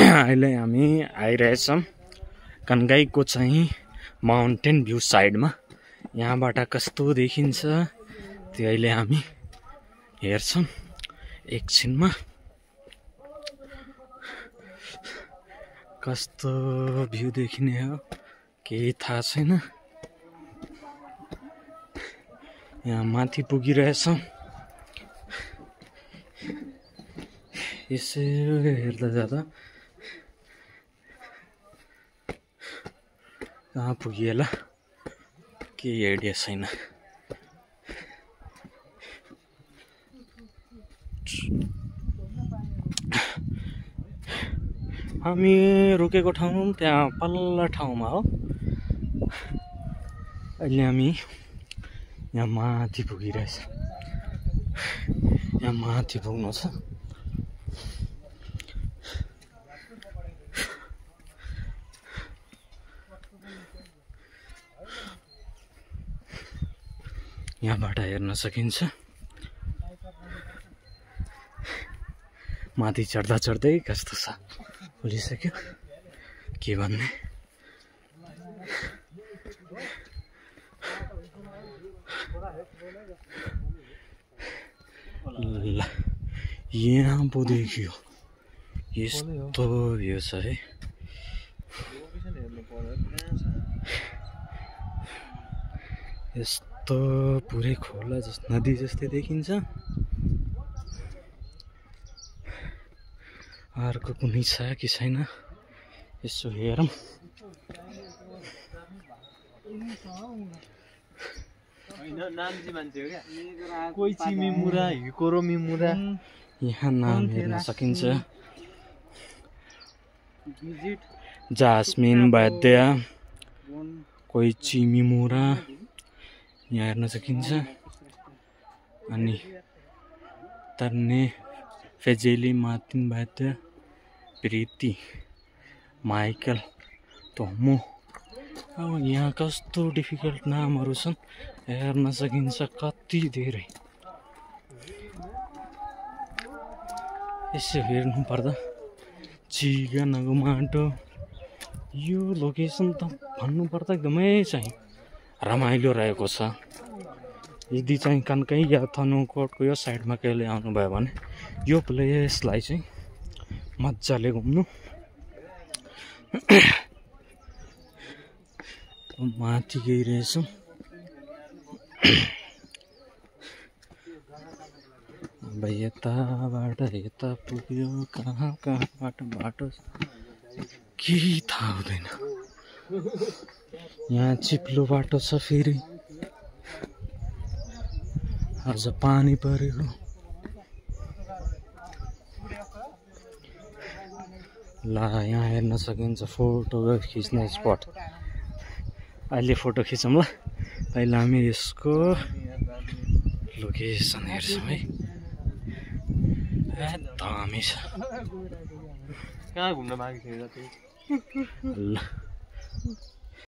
अहिले हामी आइरहेछौँ कन्काईको चाहिँ माउन्टेन भ्यू साइडमा। यहाँबाट कस्तो देखिन्छ त्यो अहिले हामी हेर्छौँ एकछिनमा। कस्तो भ्यू देखिने हो केही थाहा छैन। यहाँ माथि पुगिरहेछौँ। यसो हेर्दा जाँदा कहाँ पुगिएला केही आइडिया छैन। हामी रोकेको ठाउँ त्यहाँ पल्ला ठाउँमा हो। अहिले हामी यहाँ माथि पुगिरहेछ। यहाँ माथि पुग्नु छ। यहाँबाट हेर्न सकिन्छ। माथि चढ्दा चढ्दै कस्तो छ भुलिसक्यो के भन्ने। ल यहाँ पो देखियो यस्तो भ्यू छ है। यस्तो पुरै खोला जस्तो नदी जस्तै देखिन्छ। अर्को कुनै छ कि छैन यसो हेरौँ। यहाँ नाम हेर्न सकिन्छ। जास्मिन वाद्य कोइची मिमुरा यहाँ हेर्न सकिन्छ। अनि तर्ने फेजेली मार्टिन वाद्य प्रीति माइकल तोमो। अब यहाँ कस्तो डिफिकल्ट नामहरू छन् हेर्न सकिन्छ कति धेरै। यसो हेर्नु पर्दा चिगनको माटो यो लोकेसन त भन्नुपर्दा एकदमै चाहिँ रमाइलो रहेको छ। यदि चाहिँ कन्काई या थनुकोटको यो साइडमा कहिले आउनुभयो भने यो प्लेसलाई चाहिँ मजाले घुम्नु। माथि गइरहेछौँ। अब यताबाट यता पुग्यो कहाँ कहाँबाट बाटो केही थाहा हुँदैन। यहाँ चिप्लो बाटो छ फेरि। आज पानी परेको। ल यहाँ हेर्न सकिन्छ फोटो खिच्ने स्पट। अहिले फोटो खिचौँ ल। पहिला हामी यसको लोकेसन हेर्छौँ है। दामी छ। कहाँ घुम्न बाँकी छ ल